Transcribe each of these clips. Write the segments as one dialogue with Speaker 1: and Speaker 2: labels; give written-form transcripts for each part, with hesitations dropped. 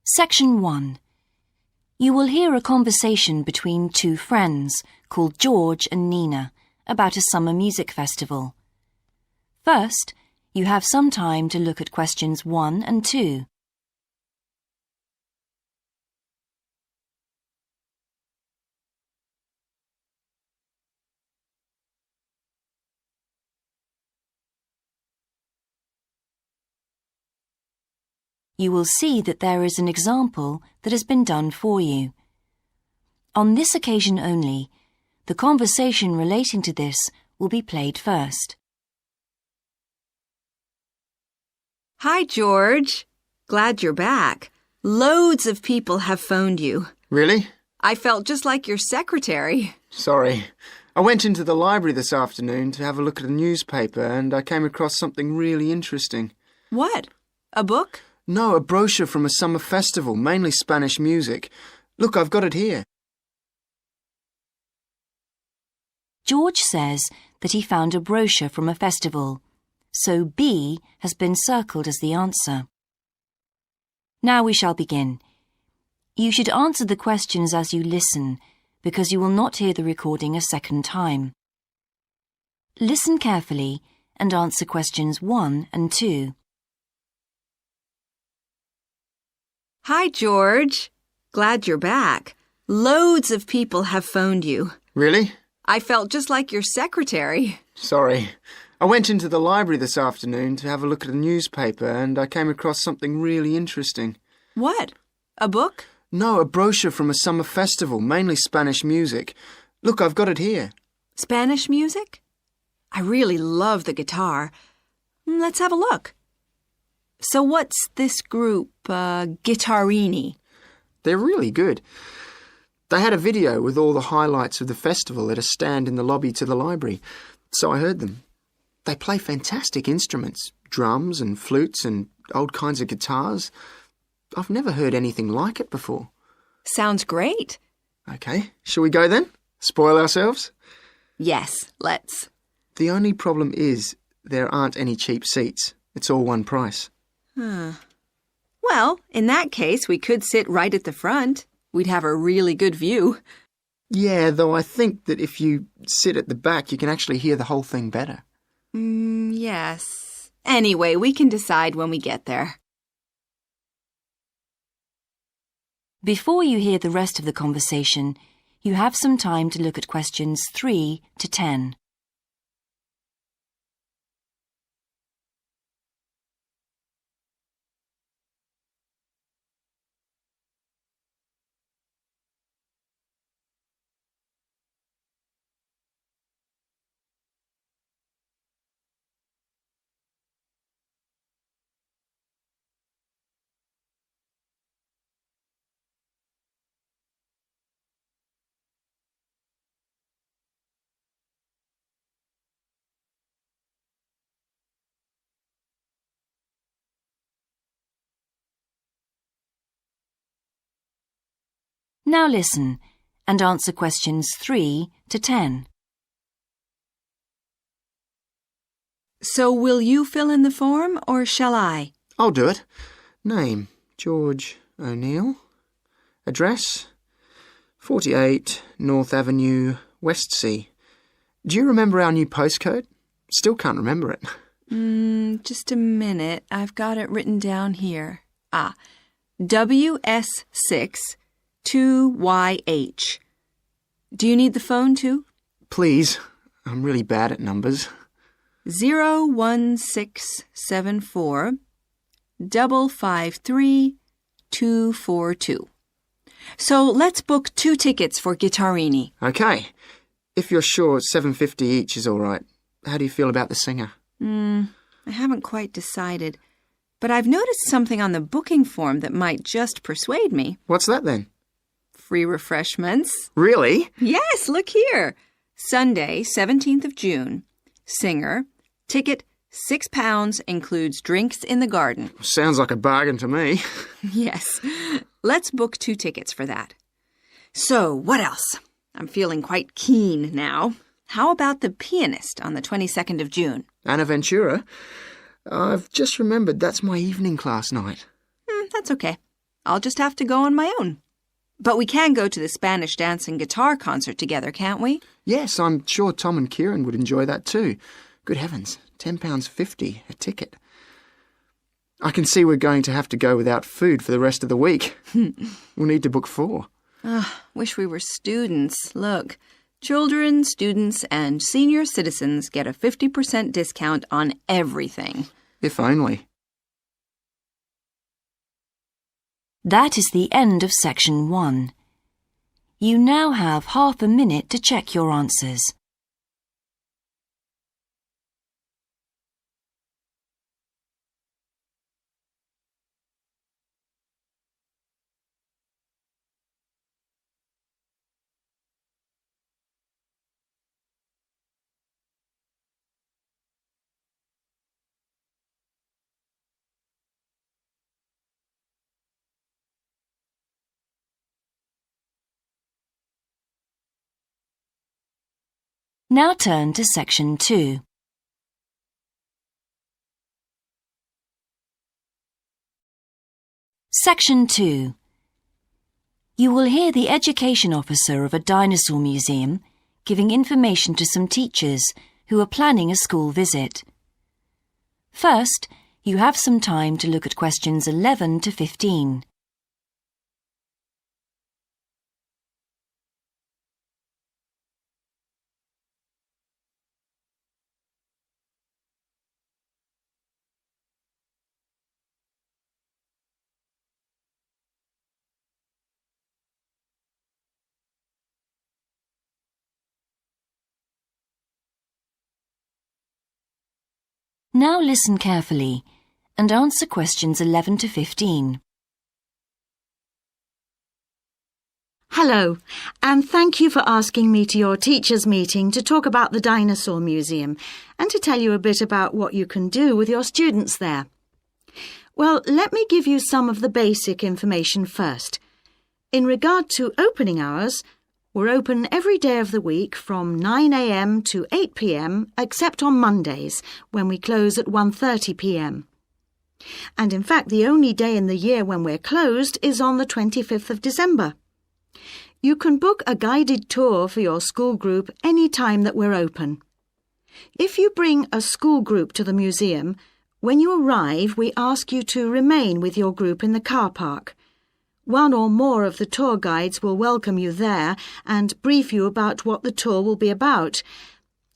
Speaker 1: Section 1. You will hear a conversation between two friends called George and Nina about a summer music festival. First, you have some time to look at questions 1 and 2. You will see that there is an example that has been done for you. On this occasion only, the conversation relating to this will be played first.
Speaker 2: Hi, George. Glad you're back. Loads of people have phoned you.
Speaker 3: Really?
Speaker 2: I felt just like your secretary.
Speaker 3: Sorry. I went into the library this afternoon to have a look at a newspaper and I came across something really interesting.
Speaker 2: What? A book?
Speaker 3: No, a brochure from a summer festival, mainly Spanish music. Look, I've got it here.
Speaker 1: George says that he found a brochure from a festival, so B has been circled as the answer. Now we shall begin. You should answer the questions as you listen, because you will not hear the recording a second time. Listen carefully and answer questions 1 and 2.
Speaker 2: Hi, George. Glad you're back. Loads of people have phoned you.
Speaker 3: Really?
Speaker 2: I felt just like your secretary.
Speaker 3: Sorry. I went into the library this afternoon to have a look at a newspaper and I came across something really interesting.
Speaker 2: What? A book?
Speaker 3: No, a brochure from a summer festival, mainly Spanish music. Look, I've got it here.
Speaker 2: Spanish music? I really love the guitar. Let's have a look. So what's this group, Guittarini?
Speaker 3: They're really good. They had a video with all the highlights of the festival at a stand in the lobby to the library, so I heard them. They play fantastic instruments, drums and flutes and old kinds of guitars. I've never heard anything like it before.
Speaker 2: Sounds great.
Speaker 3: Okay, shall we go then? Spoil ourselves?
Speaker 2: Yes, let's.
Speaker 3: The only problem is there aren't any cheap seats. It's all one price.
Speaker 2: Well, in that case, we could sit right at the front. We'd have a really good view.
Speaker 3: Yeah, though I think that if you sit at the back, you can actually hear the whole thing better.
Speaker 2: Yes. Anyway, we can decide when we get there.
Speaker 1: Before you hear the rest of the conversation, you have some time to look at questions 3 to 10. Now listen and answer questions 3 to 10.
Speaker 2: So will you fill in the form or shall I?
Speaker 3: I'll do it. Name, George O'Neill. Address, 48 North Avenue, Westsea. Do you remember our new postcode? Still can't remember it.
Speaker 2: Just a minute. I've got it written down here. WS6 2YH. Do you need the phone too?
Speaker 3: Please. I'm really bad at numbers.
Speaker 2: 01674 553 242. So let's book 2 tickets for Guittarini.
Speaker 3: Okay. If you're sure $7.50 each is all right. How do you feel about the singer?
Speaker 2: I haven't quite decided. But I've noticed something on the booking form that might just persuade me.
Speaker 3: What's that then?
Speaker 2: Free refreshments.
Speaker 3: Really?
Speaker 2: Yes, look here. Sunday, 17th of June. Singer. Ticket, £6, includes drinks in the garden.
Speaker 3: Sounds like a bargain to me.
Speaker 2: Yes. Let's book 2 tickets for that. So, what else? I'm feeling quite keen now. How about the pianist on the 22nd of June?
Speaker 3: Anna Ventura? I've just remembered that's my evening class night.
Speaker 2: That's okay. I'll just have to go on my own. But we can go to the Spanish dance and guitar concert together, can't we?
Speaker 3: Yes, I'm sure Tom and Kieran would enjoy that too. Good heavens, £10.50 a ticket. I can see we're going to have to go without food for the rest of the week. We'll need to book 4.
Speaker 2: Wish we were students. Look, children, students, and senior citizens get a 50% discount on everything.
Speaker 3: If only.
Speaker 1: That is the end of section 1. You now have half a minute to check your answers. Now turn to section 2. Section 2. You will hear the education officer of a dinosaur museum giving information to some teachers who are planning a school visit. First, you have some time to look at questions 11 to 15. Now listen carefully and answer questions 11 to 15.
Speaker 4: Hello, and thank you for asking me to your teachers' meeting to talk about the Dinosaur Museum and to tell you a bit about what you can do with your students there. Well, let me give you some of the basic information first. In regard to opening hours, we're open every day of the week from 9 a.m. to 8 p.m. except on Mondays, when we close at 1:30 p.m. And in fact, the only day in the year when we're closed is on the 25th of December. You can book a guided tour for your school group any time that we're open. If you bring a school group to the museum, when you arrive, we ask you to remain with your group in the car park. One or more of the tour guides will welcome you there and brief you about what the tour will be about.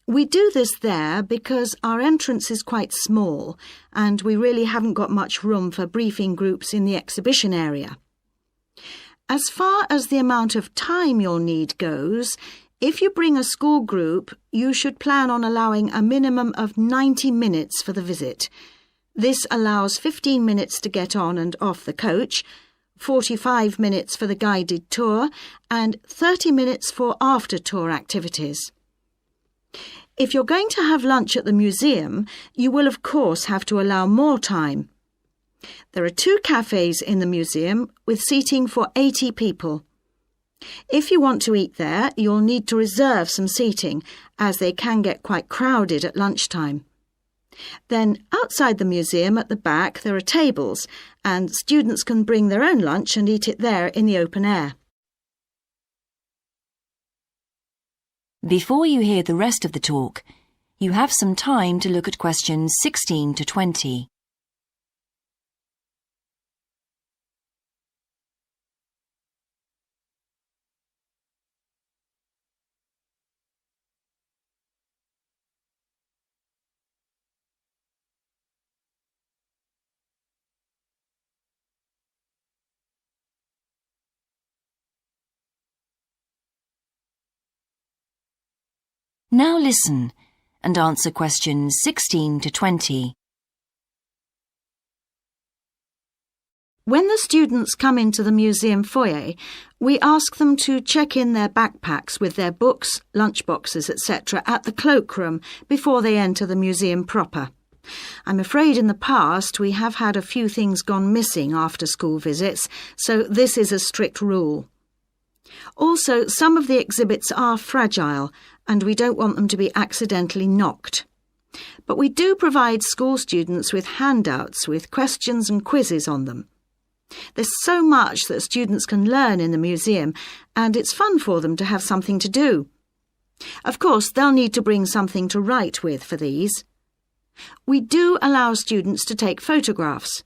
Speaker 4: We do this there because our entrance is quite small and we really haven't got much room for briefing groups in the exhibition area. As far as the amount of time you'll need goes, if you bring a school group, you should plan on allowing a minimum of 90 minutes for the visit. This allows 15 minutes to get on and off the coach, 45 minutes for the guided tour, and 30 minutes for after-tour activities. If you're going to have lunch at the museum, you will of course have to allow more time. There are 2 cafes in the museum with seating for 80 people. If you want to eat there, you'll need to reserve some seating, as they can get quite crowded at lunchtime. Then, outside the museum at the back, there are tables, and students can bring their own lunch and eat it there in the open air.
Speaker 1: Before you hear the rest of the talk, you have some time to look at questions 16 to 20. Now listen and answer questions 16 to 20.
Speaker 4: When the students come into the museum foyer, we ask them to check in their backpacks with their books, lunchboxes, etc. at the cloakroom before they enter the museum proper. I'm afraid in the past we have had a few things gone missing after school visits, so this is a strict rule. Also, some of the exhibits are fragile and we don't want them to be accidentally knocked. But we do provide school students with handouts with questions and quizzes on them. There's so much that students can learn in the museum, and it's fun for them to have something to do. Of course, they'll need to bring something to write with for these. We do allow students to take photographs.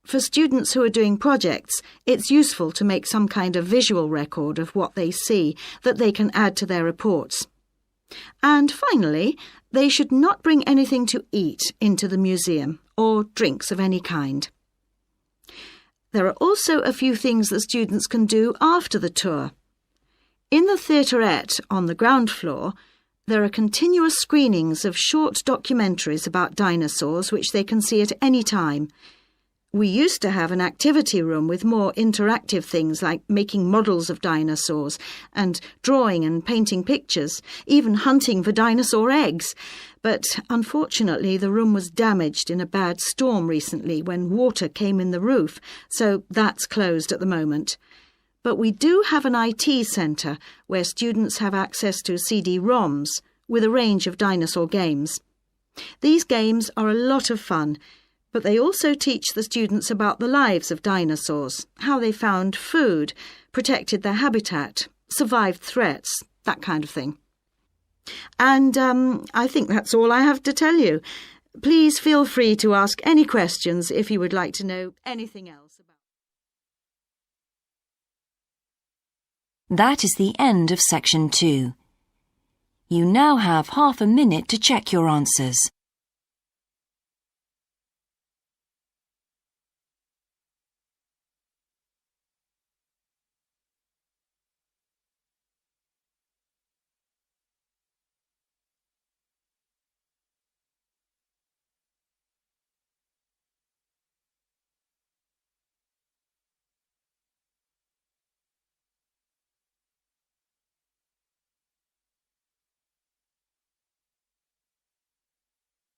Speaker 4: For students who are doing projects, it's useful to make some kind of visual record of what they see that they can add to their reports. And finally, they should not bring anything to eat into the museum or drinks of any kind. There are also a few things that students can do after the tour. In the theaterette on the ground floor, there are continuous screenings of short documentaries about dinosaurs which they can see at any time. We used to have an activity room with more interactive things like making models of dinosaurs and drawing and painting pictures, even hunting for dinosaur eggs. But unfortunately, the room was damaged in a bad storm recently when water came in the roof, so that's closed at the moment. But we do have an IT centre where students have access to CD-ROMs with a range of dinosaur games. These games are a lot of fun, but they also teach the students about the lives of dinosaurs, how they found food, protected their habitat, survived threats, that kind of thing. And I think that's all I have to tell you. Please feel free to ask any questions if you would like to know anything else about.
Speaker 1: That is the end of section 2. You now have half a minute to check your answers.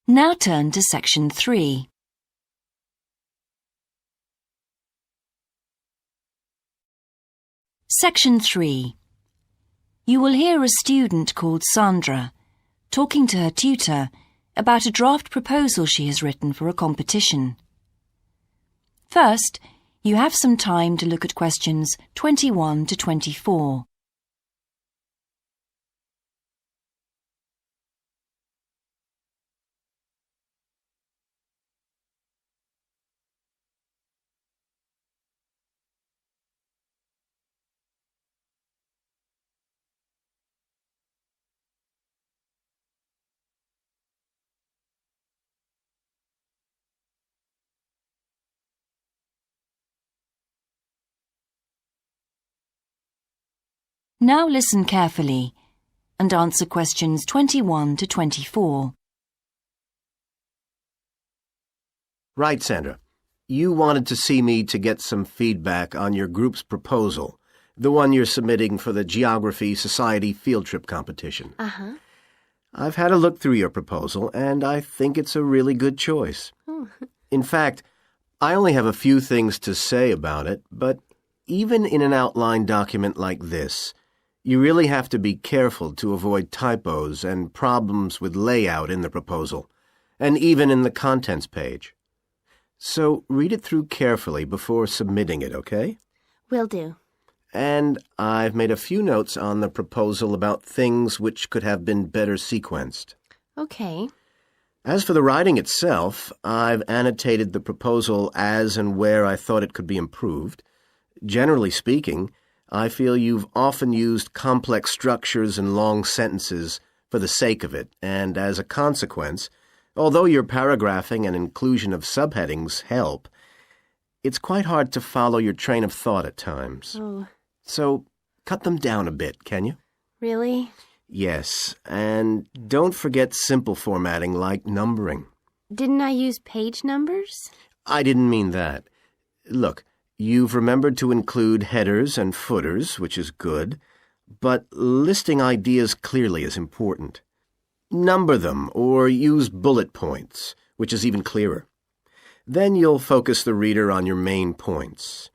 Speaker 1: Now turn to section 3. Section 3. You will hear a student called Sandra talking to her tutor about a draft proposal she has written for a competition. First, you have some time to look at questions 21 to 24. Now listen carefully and answer questions 21 to 24.
Speaker 5: Right, Sandra. You wanted to see me to get some feedback on your group's proposal, the one you're submitting for the Geography Society field trip competition.
Speaker 6: Uh-huh.
Speaker 5: I've had a look through your proposal, and I think it's a really good choice.
Speaker 6: Oh.
Speaker 5: In fact, I only have a few things to say about it, but even in an outline document like this, you really have to be careful to avoid typos and problems with layout in the proposal, and even in the contents page. So read it through carefully before submitting it, okay?
Speaker 6: Will do.
Speaker 5: And I've made a few notes on the proposal about things which could have been better sequenced.
Speaker 6: Okay.
Speaker 5: As for the writing itself, I've annotated the proposal as and where I thought it could be improved. Generally speaking, I feel you've often used complex structures and long sentences for the sake of it, and as a consequence, although your paragraphing and inclusion of subheadings help, it's quite hard to follow your train of thought at times.
Speaker 6: Oh,
Speaker 5: So cut them down a bit, can you?
Speaker 6: really?
Speaker 5: Yes, and don't forget simple formatting like numbering.
Speaker 6: Didn't I use page numbers?
Speaker 5: I didn't mean that. Look, you've remembered to include headers and footers, which is good, but listing ideas clearly is important. Number them or use bullet points, which is even clearer. Then you'll focus the reader on your main points.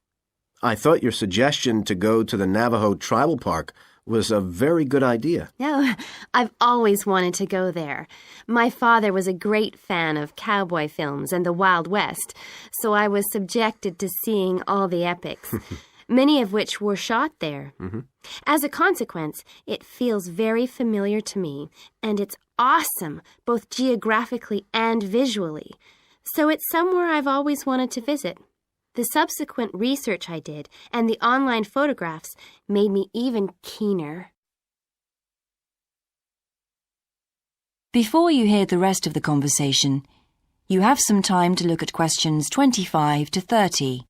Speaker 5: I thought your suggestion to go to the Navajo Tribal Park was a very good idea.
Speaker 6: No, I've always wanted to go there. My father was a great fan of cowboy films and the Wild West, so I was subjected to seeing all the epics, many of which were shot there. As a consequence, it feels very familiar to me, and it's awesome, both geographically and visually. So it's somewhere I've always wanted to visit. The subsequent research I did and the online photographs made me even keener.
Speaker 1: Before you hear the rest of the conversation, you have some time to look at questions 25 to 30.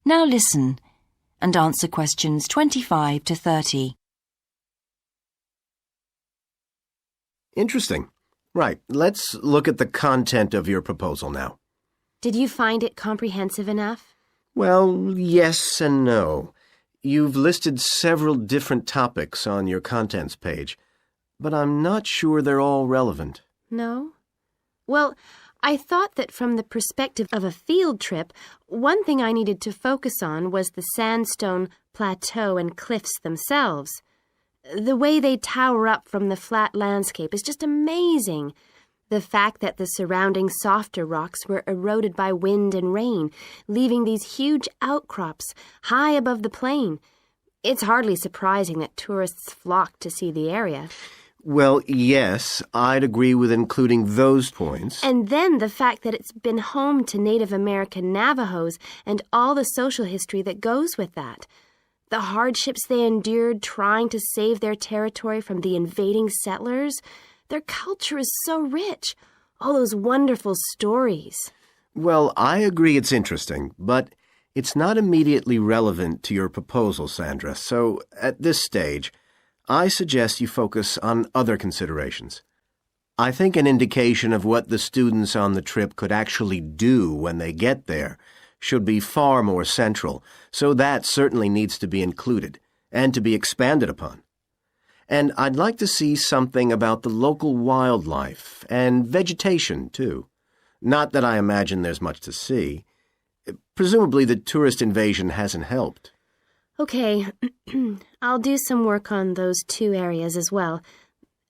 Speaker 1: Now listen and answer questions 25 to 30.
Speaker 5: Interesting. Right, let's look at the content of your proposal now.
Speaker 6: Did you find it comprehensive enough?
Speaker 5: Well, yes and no. You've listed several different topics on your contents page, but I'm not sure they're all relevant.
Speaker 6: No? Well, I thought that from the perspective of a field trip, one thing I needed to focus on was the sandstone plateau and cliffs themselves. The way they tower up from the flat landscape is just amazing. The fact that the surrounding softer rocks were eroded by wind and rain, leaving these huge outcrops high above the plain. It's hardly surprising that tourists flock to see the area.
Speaker 5: Well, yes, I'd agree with including those points.
Speaker 6: And then the fact that it's been home to Native American Navajos and all the social history that goes with that. The hardships they endured trying to save their territory from the invading settlers. Their culture is so rich. All those wonderful stories.
Speaker 5: Well, I agree it's interesting, but it's not immediately relevant to your proposal, Sandra. So, at this stage, I suggest you focus on other considerations. I think an indication of what the students on the trip could actually do when they get there should be far more central, so that certainly needs to be included and to be expanded upon. And I'd like to see something about the local wildlife and vegetation, too. Not that I imagine there's much to see. Presumably the tourist invasion hasn't helped.
Speaker 6: Okay, I'll do some work on those two areas as well.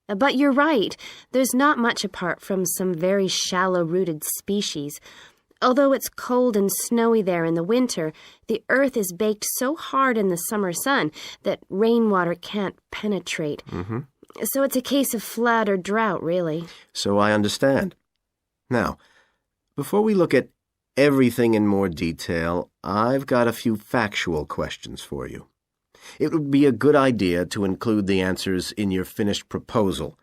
Speaker 6: But you're right, there's not much apart from some very shallow-rooted species. Although it's cold and snowy there in the winter, the earth is baked so hard in the summer sun that rainwater can't penetrate. So it's a case of flood or drought, really.
Speaker 5: So I understand. Now, before we look at everything in more detail, I've got a few factual questions for you. It would be a good idea to include the answers in your finished proposal,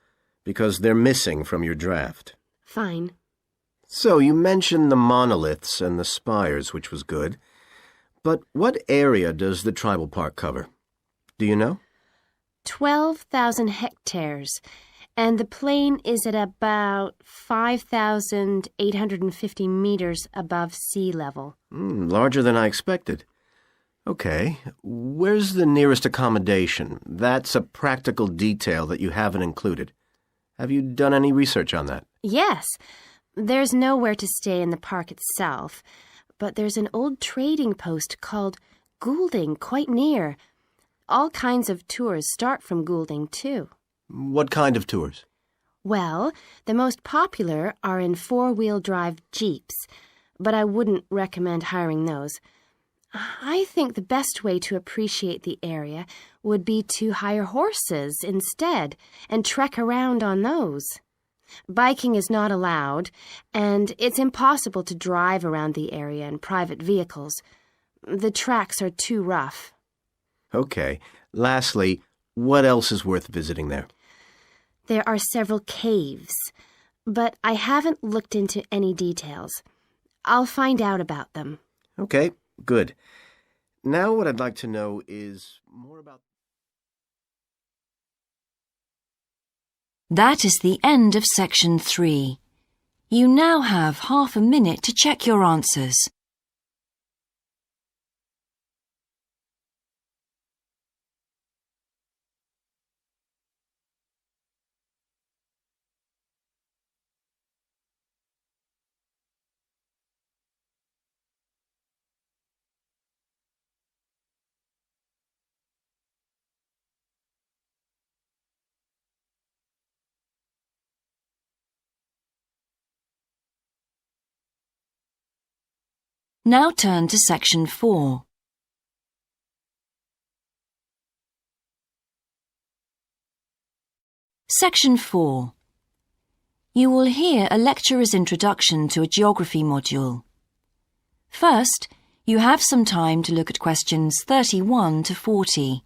Speaker 5: because they're missing from your draft.
Speaker 6: Fine.
Speaker 5: So you mentioned the monoliths and the spires, which was good. But what area does the tribal park cover? Do you know?
Speaker 6: 12,000 hectares, and the plain is at about 5,850 meters above sea level.
Speaker 5: Larger than I expected. Okay, where's the nearest accommodation? That's a practical detail that you haven't included. Have you done any research on that?
Speaker 6: Yes, there's nowhere to stay in the park itself, but there's an old trading post called Goulding quite near. All kinds of tours start from Goulding, too.
Speaker 5: What kind of tours?
Speaker 6: Well, the most popular are in four-wheel drive Jeeps, but I wouldn't recommend hiring those. I think the best way to appreciate the area would be to hire horses instead and trek around on those. Biking is not allowed, and it's impossible to drive around the area in private vehicles. The tracks are too rough.
Speaker 5: Okay. Lastly, what else is worth visiting there?
Speaker 6: There are several caves, but I haven't looked into any details. I'll find out about them.
Speaker 5: Okay, good. Now what I'd like to know is more about...
Speaker 1: That is the end of section 3. You now have half a minute to check your answers. Now turn to section 4. Section 4. You will hear a lecturer's introduction to a geography module. First, you have some time to look at questions 31 to 40.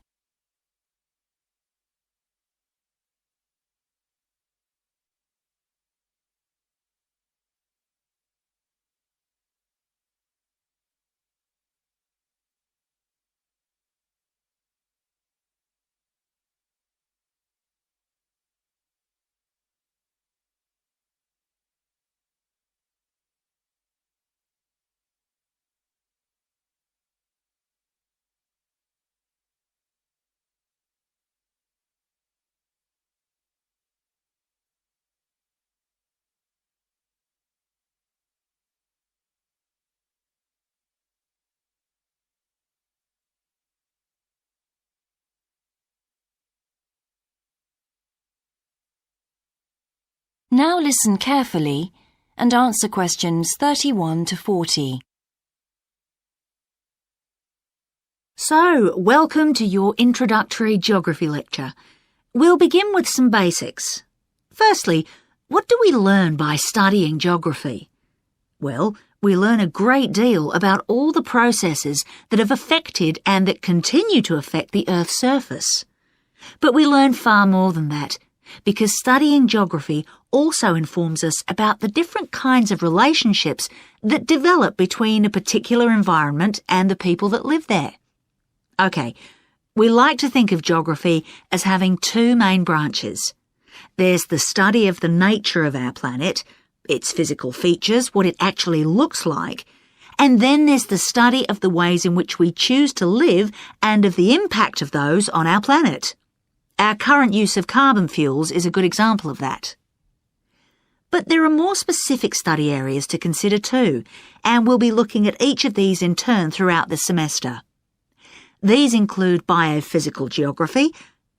Speaker 1: Now listen carefully and answer questions 31 to 40.
Speaker 7: So, welcome to your introductory geography lecture. We'll begin with some basics. Firstly, what do we learn by studying geography? Well, we learn a great deal about all the processes that have affected and that continue to affect the Earth's surface. But we learn far more than that, because studying geography also informs us about the different kinds of relationships that develop between a particular environment and the people that live there. Okay, we like to think of geography as having two main branches. There's the study of the nature of our planet, its physical features, what it actually looks like, and then there's the study of the ways in which we choose to live and of the impact of those on our planet. Our current use of carbon fuels is a good example of that. But there are more specific study areas to consider too, and we'll be looking at each of these in turn throughout the semester. These include biophysical geography,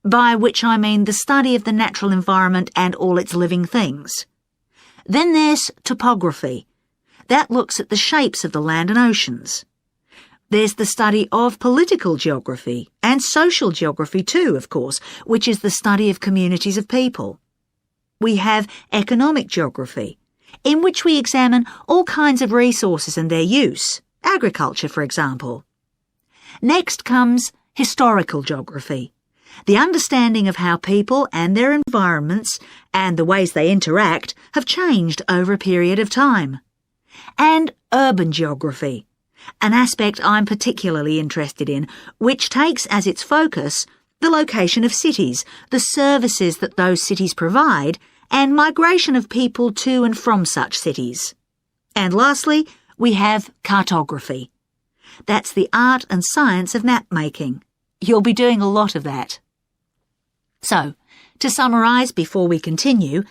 Speaker 7: by which I mean the study of the natural environment and all its living things. Then there's topography. That looks at the shapes of the land and oceans. There's the study of political geography and social geography too, of course, which is the study of communities of people. We have economic geography, in which we examine all kinds of resources and their use, agriculture, for example. Next comes historical geography, the understanding of how people and their environments and the ways they interact have changed over a period of time. And urban geography, an aspect I'm particularly interested in, which takes as its focus the location of cities, the services that those cities provide, and migration of people to and from such cities. And lastly, we have cartography. That's the art and science of map making. You'll be doing a lot of that. So, to summarise before we continue,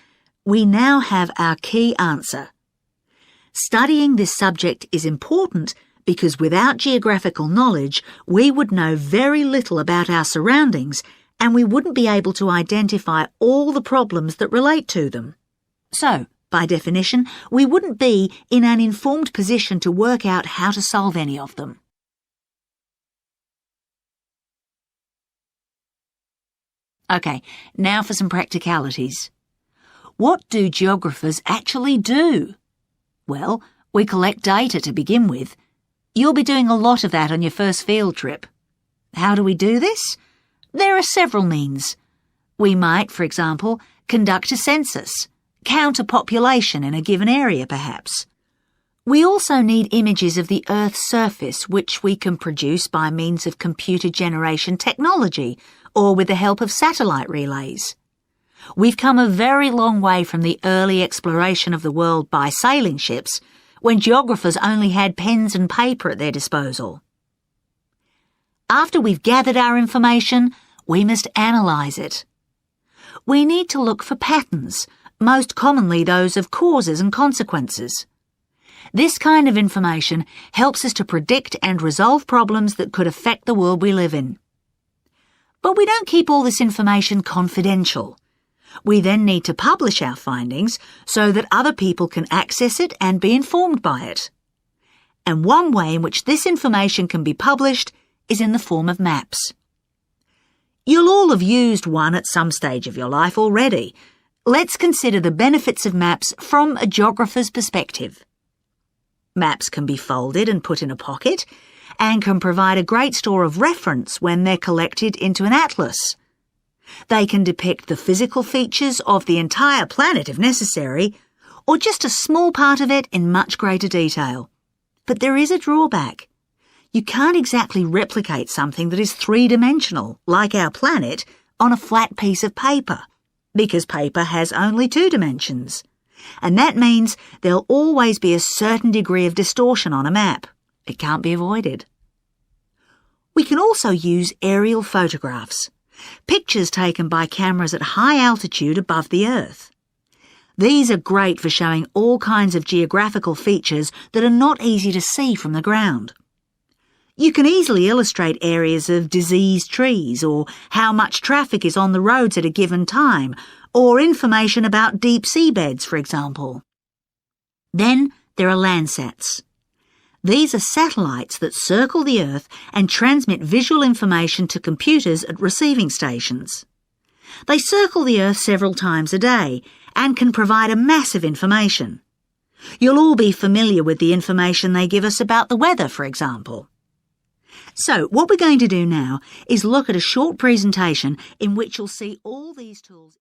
Speaker 7: we now have our key answer. Studying this subject is important because without geographical knowledge, we would know very little about our surroundings and we wouldn't be able to identify all the problems that relate to them. So, by definition, we wouldn't be in an informed position to work out how to solve any of them. Okay, now for some practicalities. What do geographers actually do? Well, we collect data to begin with. You'll be doing a lot of that on your first field trip. How do we do this? There are several means. We might, for example, conduct a census, count a population in a given area perhaps. We also need images of the Earth's surface which we can produce by means of computer generation technology or with the help of satellite relays. We've come a very long way from the early exploration of the world by sailing ships, when geographers only had pens and paper at their disposal. After we've gathered our information, we must analyse it. We need to look for patterns, most commonly those of causes and consequences. This kind of information helps us to predict and resolve problems that could affect the world we live in. But we don't keep all this information confidential. We then need to publish our findings so that other people can access it and be informed by it. And one way in which this information can be published is in the form of maps. You'll all have used one at some stage of your life already. Let's consider the benefits of maps from a geographer's perspective. Maps can be folded and put in a pocket and can provide a great store of reference when they're collected into an atlas. They can depict the physical features of the entire planet if necessary, or just a small part of it in much greater detail. But there is a drawback. You can't exactly replicate something that is three-dimensional, like our planet, on a flat piece of paper, because paper has only 2 dimensions. And that means there'll always be a certain degree of distortion on a map. It can't be avoided. We can also use aerial photographs, pictures taken by cameras at high altitude above the Earth. These are great for showing all kinds of geographical features that are not easy to see from the ground. You can easily illustrate areas of diseased trees, or how much traffic is on the roads at a given time, or information about deep seabeds, for example. Then there are Landsats. These are satellites that circle the Earth and transmit visual information to computers at receiving stations. They circle the Earth several times a day and can provide a massive information. You'll all be familiar with the information they give us about the weather, for example. So, what we're going to do now is look at a short presentation in which you'll see all these tools.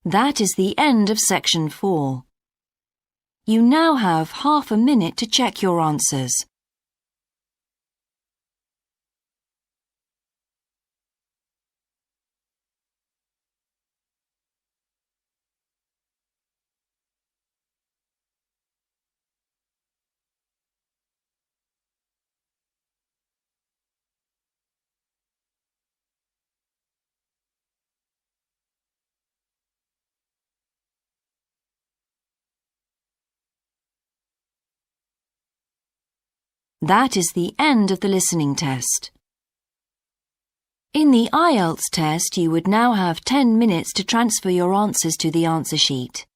Speaker 1: That is the end of section 4. You now have half a minute to check your answers. That is the end of the listening test. In the IELTS test, you would now have 10 minutes to transfer your answers to the answer sheet.